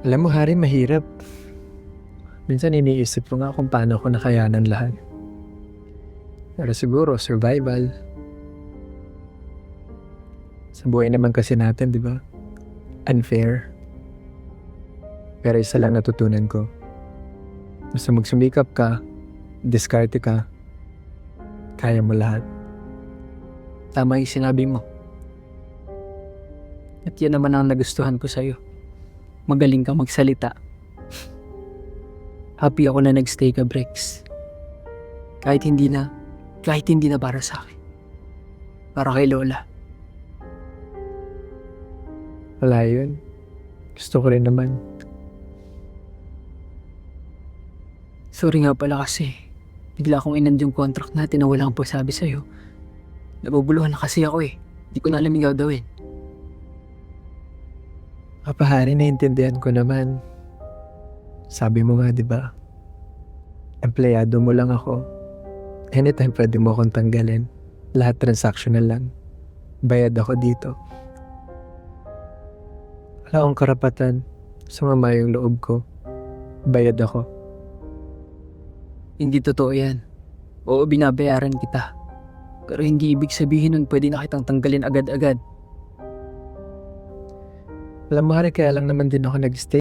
Alam mo, Hari, mahirap. Minsan iniisip ko nga kung paano ko nakayanan lahat. Pero siguro, survival. Sa buhay naman kasi natin, di ba? Unfair. Pero isa lang natutunan ko. Basta magsumikap ka, diskarte ka, kaya mo lahat. Tama yung sinabi mo. At yan naman ang nagustuhan ko sa'yo. Magaling kang magsalita. Happy ako na nagstay ka, Brex. Kahit hindi na para sa akin. Para kay Lola. Wala yun. Gusto ko rin naman. Sorry nga pala kasi. Bigla akong inand yung contract natin na wala akong pasabi sa'yo. Nabubuluhan na kasi ako eh. Hindi ko na alam yung gagawin. Hari, naiintindihan ko naman. Sabi mo nga, di ba? Empleyado mo lang ako. Anytime pwede mo akong tanggalin. Lahat transactional lang. Bayad ako dito. Wala akong karapatan. Sumama yung loob ko. Bayad ako. Hindi totoo yan. Oo, binabayaran kita. Pero hindi ibig sabihin nun pwede na kitang tanggalin agad-agad. Alam mo, Hari, kaya lang naman din ako nag-stay.